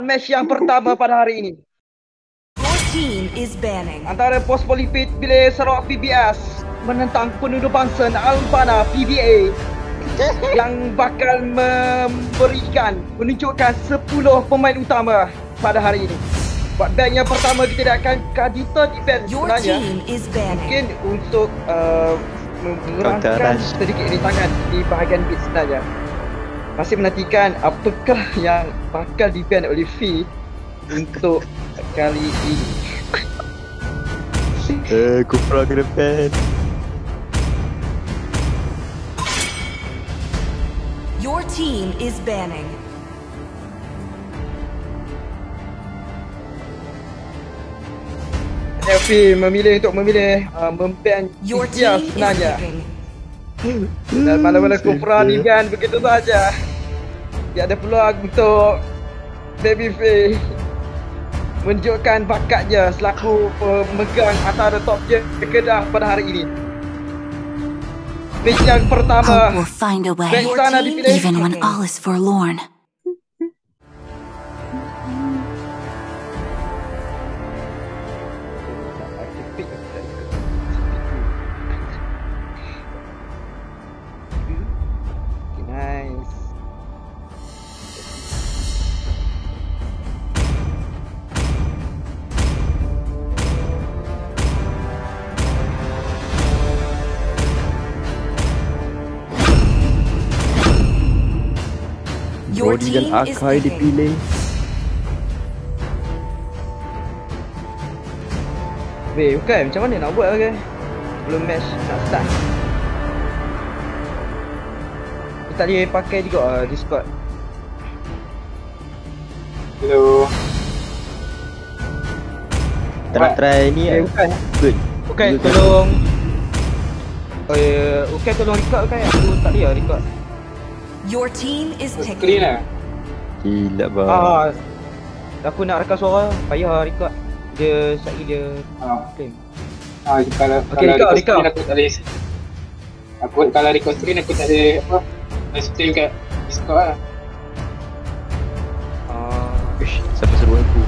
Match yang pertama pada hari ini Your team is banning. antara Pos Polipit Bilik Sarawak PBS menentang penuduh bangsa Albana PBA yang bakal menunjukkan 10 pemain utama pada hari ini. Buat band yang pertama kita akan Kadita defense Your sebenarnya. team is banning. Mungkin untuk mengurangkan sedikit rintangan di bahagian bit sebenarnya. Masih menantikan apakah yang bakal di-ban oleh Fee untuk kali ini. Kufra kena ban. Your team is banning. Fee memilih memban Your Izia team is sebenarnya. picking. Dan mana-mana Kufra di-ban begitu saja. Dia ada peluang untuk Babyface menunjukkan bakatnya selaku pemegang antara top tier Kedah pada hari ini. Match yang pertama, Hope will find a way, band sana dipilih. even when all is forlorn. Nice. Your Brody dan team is Akai picking. dipilih. Weh, bukan macam mana nak buat lagi? Belum match nak start. Kita tak boleh pakai juga Discord. Hello. Tak nak try ni Eh, bukan. Good. Bukan Good. tolong. Oh ya, bukan tolong record kan? Aku tak boleh record. Your team is Screen picking. lah. Gila bang. Aku nak rekam suara, payah record. Dia sekali dia claim. Kalau Okey, record. screen aku tak boleh. Kalau record screen aku tak ada apa. Boleh stream kat Discord lah. Ish, siapa suruh aku?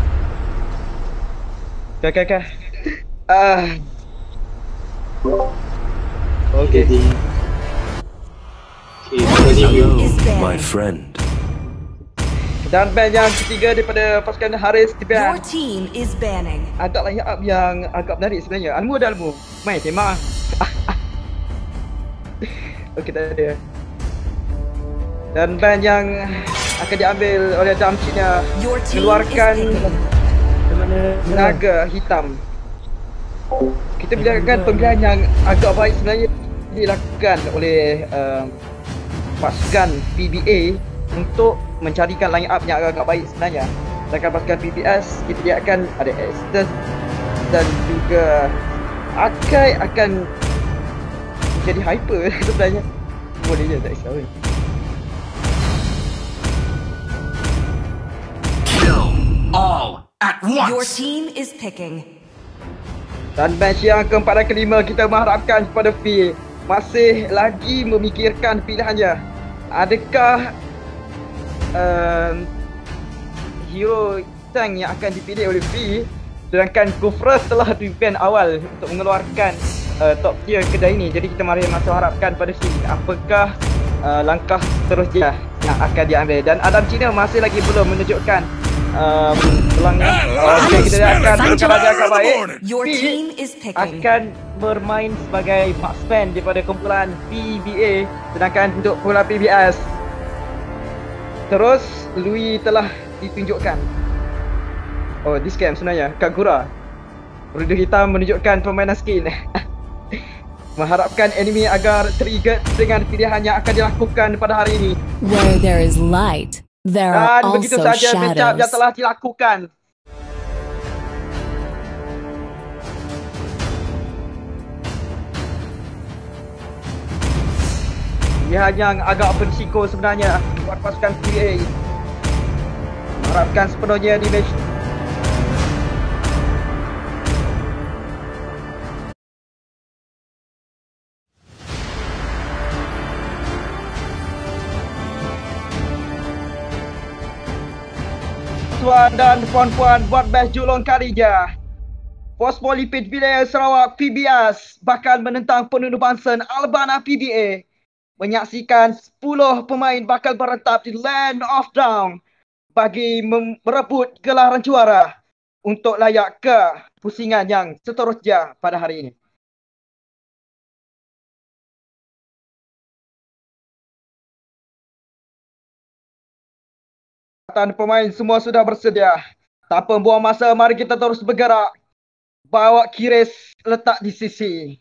Okay. Okay. Team is My banning. friend. Dan band yang ketiga daripada pasukan Haris di Your band. team is banning. Ada line up yang agak menarik sebenarnya. Almu ada Almu. Main tema. Okey, tak ada. Dan band yang akan diambil oleh Dam Cina Your team keluarkan is picking. naga hitam. Kita biarkan pemilihan yang agak baik sebenarnya dilakukan oleh pasukan PBA untuk mencarikan line up yang agak baik sebenarnya. Sedangkan pasukan PBS kita lihatkan ada Estes dan juga Akai akan jadi hyper sebenarnya. Boleh je, tak risau. Kill all at Your once. team is picking. Dan match yang keempat dan kelima kita mengharapkan kepada Fee masih lagi memikirkan pilihannya. Adakah hero tank yang akan dipilih oleh Fee, sedangkan Kufra telah di-ban awal untuk mengeluarkan top tier kedai ini. Jadi kita mari masih harapkan pada Fee apakah langkah seterusnya yang akan diambil. Dan Adam Cina masih lagi belum menunjukkan pelanggan. Okey, kita akan berkata agak baik. Your Fee team is picking. akan bermain sebagai marksman daripada kumpulan PBA, sedangkan untuk kumpulan PBS terus Louis telah ditunjukkan. Oh, di scam sebenarnya Kagura Rudu hitam menunjukkan permainan skill. Mengharapkan enemy agar trigger dengan pilihan yang akan dilakukan pada hari ini. Where there is light, there are Dan begitu also saja matchup yang shadows. telah dilakukan. Pilihan yang agak berisiko sebenarnya buat pasukan PBA. Mengharapkan sepenuhnya di match tuan-tuan dan puan-puan, buat batch julung kalinya, Fosfolipid Wilayah Sarawak PBS bakal menentang penunuh bangsa Albana PBA. Menyaksikan 10 pemain bakal berentab di Land of Down bagi merebut gelaran juara untuk layak ke pusingan yang seterusnya pada hari ini. Dan pemain semua sudah bersedia. Tanpa buang masa, mari kita terus bergerak. Bawa Kiris letak di sisi.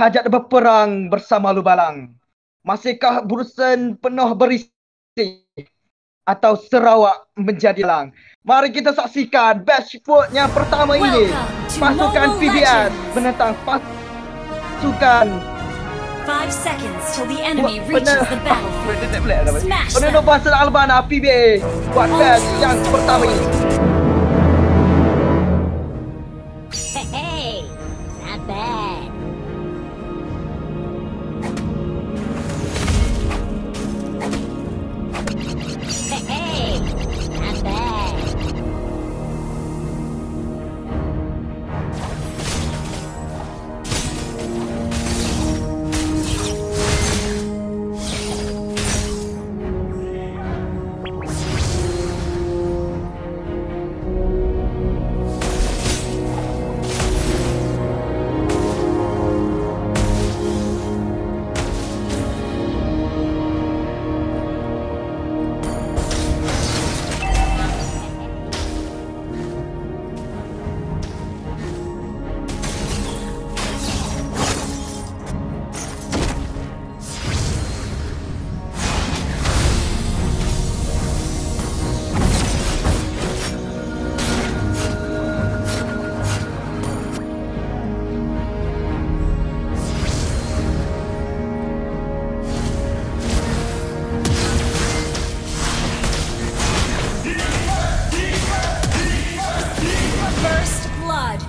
Hajat berperang bersama Lubalang. Masihkah Brusen penuh berisi atau Sarawak menjadi lang? Mari kita saksikan batch vote yang pertama ini. Pasukan PBS menentang pasukan 5 seconds till the enemy reaches the battlefield. Smash penunuh them. bangsa Albana PBA buat batch yang pertama ini. Hey, not bad. Hey, not bad. First blood.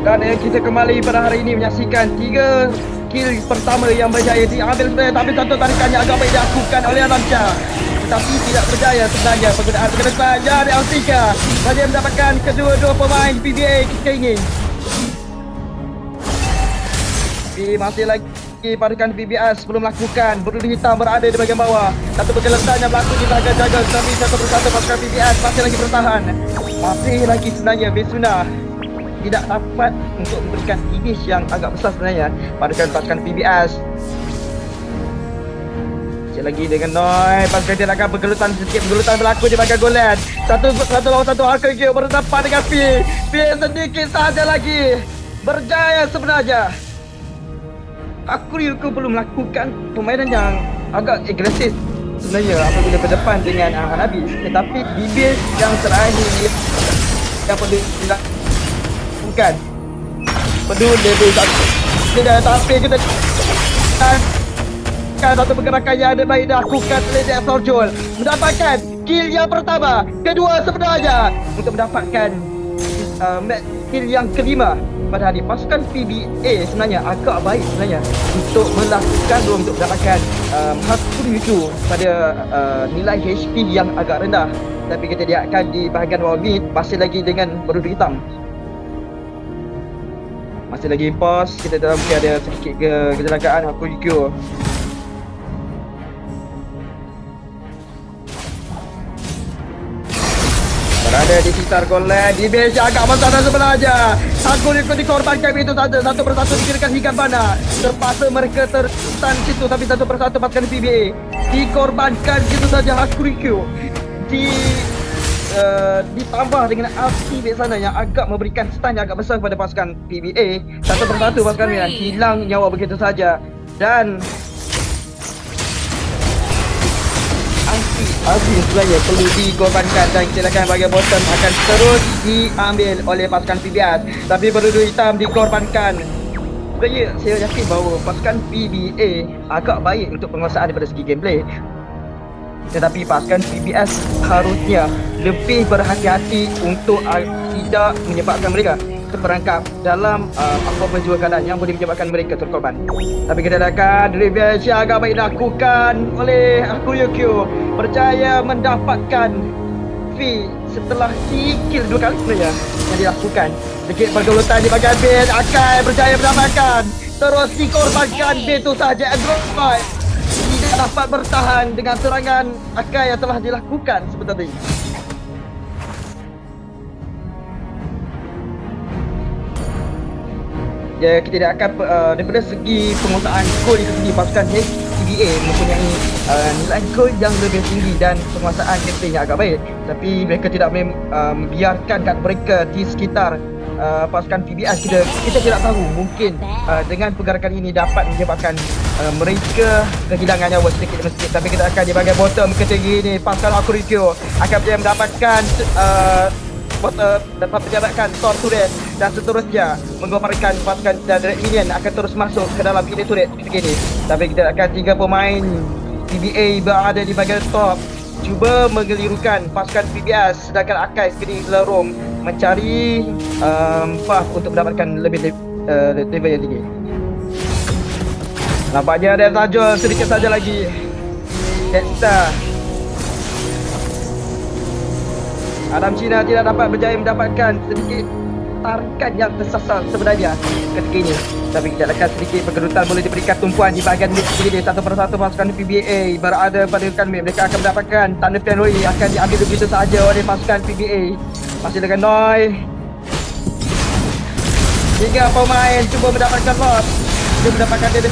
Dan kita kembali pada hari ini menyaksikan 3 kill pertama yang berjaya diambil sebenarnya, tapi satu tarikannya agak baik dilakukan oleh Alamca, tetapi tidak berjaya sebenarnya penggunaan kedepan dari Altika saja mendapatkan kedua-dua pemain PBA ketika ini. Tapi masih lagi pasukan PBS belum melakukan, berduri hitam berada di bahagian bawah, satu pengelentarnya berlaku di bahagian jaga, tetapi satu persatu pasukan PBS masih lagi bertahan. Masih lagi sebenarnya Besuna tidak dapat untuk memberikan finish yang agak besar sebenarnya pada pasukan PBS. Masih lagi dengan Noi. Paskan dia akan bergelutan sedikit. Bergelutan berlaku di bahagian golan. Satu lawan satu Hakurikyo berdepan dengan P. P sedikit saja lagi. Berjaya sebenarnya. Hakurikyo belum melakukan permainan yang agak agresif sebenarnya apabila berdepan dengan Hanabi. Tetapi di base yang terakhir yang perlu dilakukan peduli level 1. Tidak, tapi kita satu pergerakan yang ada baik dilakukan oleh Death Soldier, mendapatkan kill yang pertama, kedua sebenarnya untuk mendapatkan kill yang kelima pada hari. Pasukan PBA sebenarnya agak baik sebenarnya untuk melakukan untuk mendapatkan Hakurikyo pada nilai HP yang agak rendah. Tapi kita lihatkan di bahagian wall mid masih lagi dengan beruduk hitam. Masih lagi impos, kita dalam ada sedikit kecelakaan Hakurikyo. Berada di sekitar goal-line, di base agak masalah sebenarnya. Hakurikyo dikorbankan begitu saja, satu persatu dikirakan hingga mana. Terpaksa mereka tertahan situ, tapi satu persatu pasukan PBA dikorbankan begitu saja. Hakurikyo ditambah dengan ulti di sana yang agak memberikan stun yang agak besar kepada pasukan PBA. Satu persatu pasukan yang hilang nyawa begitu saja. Dan ulti sebenarnya perlu dikorbankan dan kecelakaan bahagian bottom akan terus diambil oleh pasukan PBS. Tapi beruduk hitam dikorbankan. Sebenarnya saya yakin bahawa pasukan PBA agak baik untuk penguasaan daripada segi gameplay. Tetapi pasukan PBS harusnya lebih berhati-hati untuk tidak menyebabkan mereka terperangkap dalam apa-apa jua keadaan yang boleh menyebabkan mereka terkorban. Tapi kita lihatkan revenge yang agak baik dilakukan oleh Hakurikyo, berjaya mendapatkan V setelah kill 2 kali sebenarnya yang dilakukan. Sedikit pergelutan di bahagian base, Akai berjaya mendapatkan, terus dikorbankan begitu saja. Android tidak dapat bertahan dengan serangan Akai yang telah dilakukan sebentar tadi. Ya, kita tidak akan daripada segi penguasaan gol dari segi pasukan PBA mempunyai nilai gol yang lebih tinggi dan penguasaan gameplay yang agak baik. Tapi mereka tidak membiarkan kat mereka di sekitar pasukan PBS. Kita tidak tahu, mungkin dengan pergerakan ini dapat menyebabkan mereka kehilangan nyawa sedikit demi sedikit. Tapi kita akan di bahagian bottom ketiga ini, pasukan Hakurikyo akan berjaya mendapatkan dapat menjabatkan Thor turret dan seterusnya menggambarkan pasukan Direct Minion akan terus masuk ke dalam ini turret begini. Tapi kita akan 3 pemain PBA berada di bahagian top cuba menggelirukan pasukan PBS, sedangkan Akai sekali lerung mencari buff untuk mendapatkan lebih level yang tinggi. Nampaknya ada tajul sedikit saja lagi. Dexter Adam Cina tidak dapat berjaya mendapatkan sedikit tarikan yang tersasar sebenarnya ketika ini. Tapi kita akan sedikit pergelutan boleh diberikan tumpuan di bahagian mid ini. Satu persatu pasukan PBA berada pada dekat mid. Mereka akan mendapatkan tanda Fenway akan diambil begitu sahaja oleh pasukan PBA. Masih dengan Noi. 3 pemain cuba mendapatkan loss. Dia mendapatkan tanda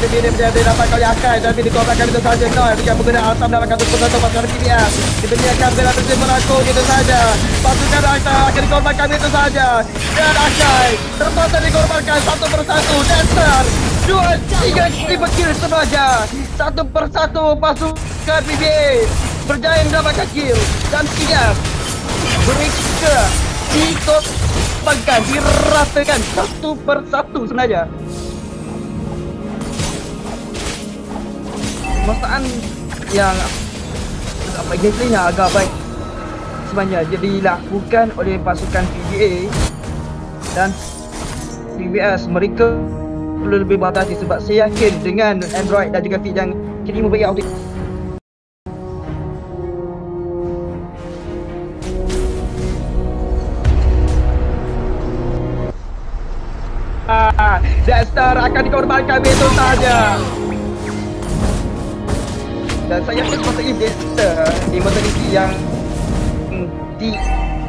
diri didapatkan oleh Akai, tapi dikorbankan itu sahaja. Noi jika menggunakan Altam mendapatkan satu pasukan PBS. Diberikan bela bersih meraku gitu saja. Pasukan Akai akan dikorbankan itu saja. Dan Akai terpaksa dikorbankan satu persatu. Dexter 2, 3 triple kill sebenarnya. Satu persatu pasukan PBA berjaya mendapatkan kill. Dan tidak mereka dikorbankan, diratakan satu persatu sebenarnya. Penguasaan yang gameplaynya agak baik sebenarnya jadi dilakukan oleh pasukan PBA dan PBS. Mereka perlu lebih berhati-hati sebab saya yakin dengan Android dan juga Fit yang kini memberi outing. Dexter akan dikorbankan begitu saja. Dan saya yakin sepatutnya Dexter immortality yang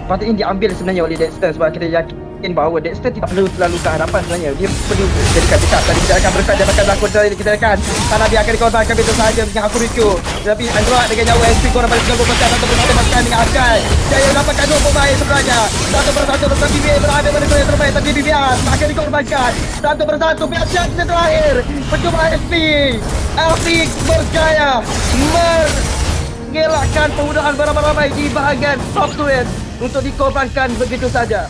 patutnya diambil sebenarnya oleh Dexter sebab kita yakin bahawa Dexter tidak perlu terlalu ke hadapan sebenarnya. Dia perlu jadikan dekat. Tadi kita akan berkat jabatan berlaku dari kita akan Hanabi akan dikorbankan begitu sahaja dengan Hakuriko. Tetapi Android dengan nyawa SP korban 90% atau bersama dengan Akai. Jaya dapatkan 2 pemain sebenarnya. Satu persatu tetapi BBA berada pada gol yang terbaik, tapi BBA akan dikorbankan. Satu persatu biasa kita terakhir. Percuma SP. Alfie berjaya mengelakkan penggunaan beramai-ramai di bahagian software untuk dikorbankan begitu saja.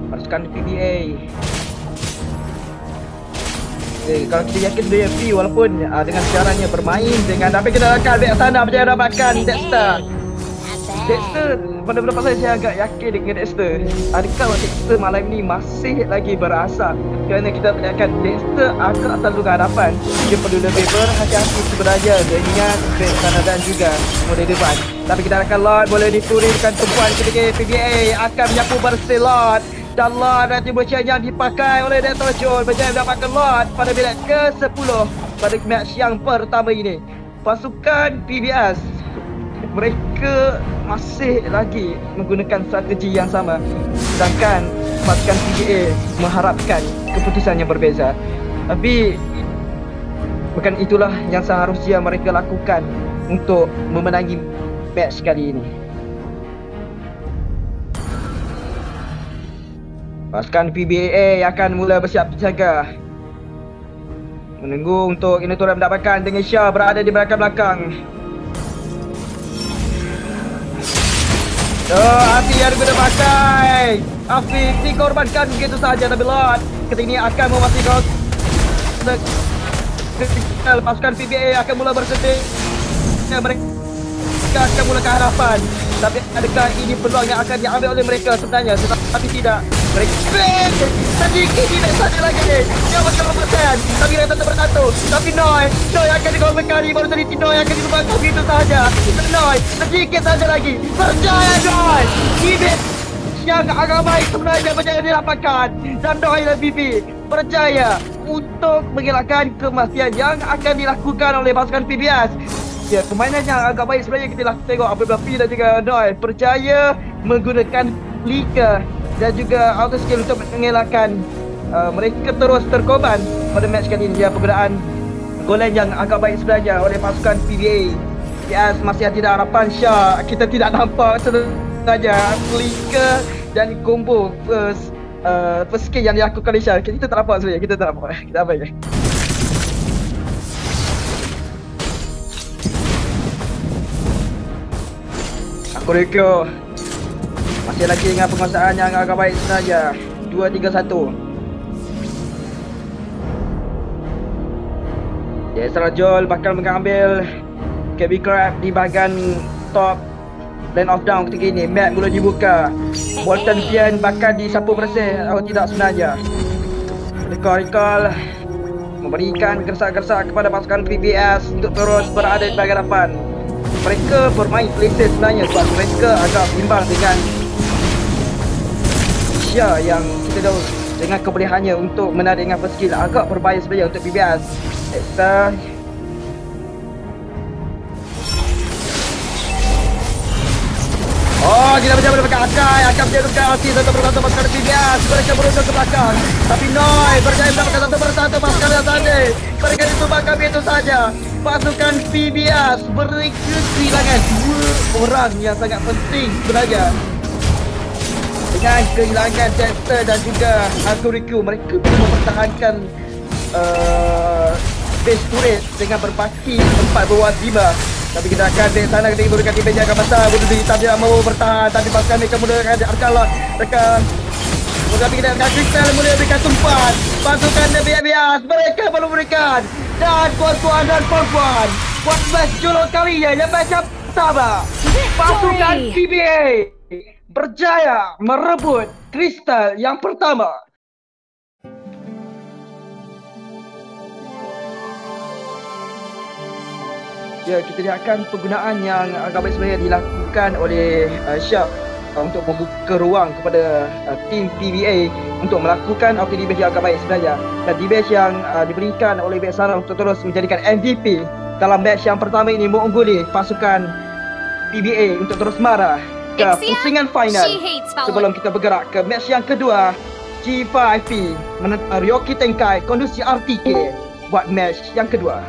Pasukan PBA. Okay, kalau kita yakin BFP walaupun dengan caranya bermain dengan tapi kita akan back sana berjaya dapatkan Dexter. Dexter, pada beberapa saya agak yakin dengan Dexter. Adakah Dexter malam ini masih lagi berasa? Kerana kita melihatkan Dexter agak terlalu ke hadapan. Dia perlu lebih berhati-hati sebenarnya dengan back sana dan juga mode depan. Tapi kita akan Lord boleh diturunkan tumpuan ketika PBA akan menyapu bersih Lord. Dan Lord nanti bocah yang dipakai oleh Dexter Jones berjaya mendapatkan Lord pada bilik ke-10 pada match yang pertama ini. Pasukan PBS mereka masih lagi menggunakan strategi yang sama, sedangkan pasukan PBA mengharapkan keputusan yang berbeza. Tapi bukan itulah yang seharusnya mereka lakukan untuk memenangi match kali ini. Pasukan PBA akan mula bersiap siaga, menunggu untuk Inotora mendapatkan dengan Syah berada di belakang-belakang. Afi yang guna pakai. Afi dikorbankan begitu sahaja, tapi Lord ketika ini akan memastikan pasukan PBA akan mula bersedih. Mereka akan mula ke hadapan. Tapi adakah ini peluang yang akan diambil oleh mereka sebenarnya? Tetapi tidak. Mereka sedikit tidak saja lagi ni. Dia akan lepaskan. Tapi mereka tetap bersatu. Tapi Noi akan dikorbankan. Baru tadi Noi akan dikorbankan begitu sahaja. Noi sedikit saja lagi. Percaya Noi. Bibit yang agak baik sebenarnya berjaya didapatkan. Dan Noi dan Bibi percaya untuk mengelakkan kematian yang akan dilakukan oleh pasukan PBS. Ya, permainan yang agak baik sebenarnya kita tengok apabila P dan juga Noi percaya menggunakan Lika dan juga auto skill untuk mengelakkan mereka terus terkorban pada match kali ini. Ya, penggunaan golan yang agak baik sebenarnya oleh pasukan PBA. Ya, masih tidak harapan Syah. Kita tidak nampak saja Lika dan combo first skill yang dilakukan oleh Syah. Kita tak nampak sebenarnya. Kita tak nampak. Kita apa ya? Hakuriko masih lagi dengan penguasaan yang agak baik sebenarnya. 2-3-1. Dexter Joel bakal mengambil KB Crab di bahagian top lane of down ketika ini. Map mula dibuka. Bolton Pian bakal disapu bersih atau tidak sebenarnya. Recall memberikan gersak-gersak kepada pasukan PBS untuk terus berada di bahagian depan. Mereka bermain places sebenarnya sebab mereka agak bimbang dengan Syah yang kita tahu dengan kebolehannya untuk menarik dengan first skill agak berbahaya sebenarnya untuk PBS. Dexter kita berjaya mendapatkan Akai menjadikan Alti satu persatu pasukan PBS. Mereka berusaha ke belakang, tapi Noi berjaya mendapatkan satu persatu pasukan yang tadi. Mereka ditumbangkan begitu saja. Pasukan PBS mereka kehilangan 2 orang yang sangat penting sebenarnya. Dengan kehilangan Dexter dan juga Hakuriko, mereka perlu mempertahankan base turret dengan berbaki 4 bawah 5. Tapi kita akan di sana ketika berikan di meja akan besar. Bunuh diri tapi tidak mahu bertahan. Tapi pasukan mereka menggunakan Arkalot. Mereka tapi kita akan Kristal mula berikan tumpuan. Pasukan BBS mereka perlu berikan. Dan tuan-tuan dan puan-puan, buat match julung kalinya yang match yang pertama, pasukan PBA berjaya merebut kristal yang pertama. Ya, kita lihatkan penggunaan yang agak baik sebenarnya dilakukan oleh Syah untuk membuka ruang kepada tim PBA untuk melakukan activity yang agak baik sebenarnya. Dan D-Bash yang diberikan oleh Bek Sarah untuk terus menjadikan MVP dalam match yang pertama ini mengungguli pasukan PBA untuk terus marah ke pusingan final. Sebelum kita bergerak ke match yang kedua, G5P menentang Ryoki Tenkai Kondusi RTK buat match yang kedua.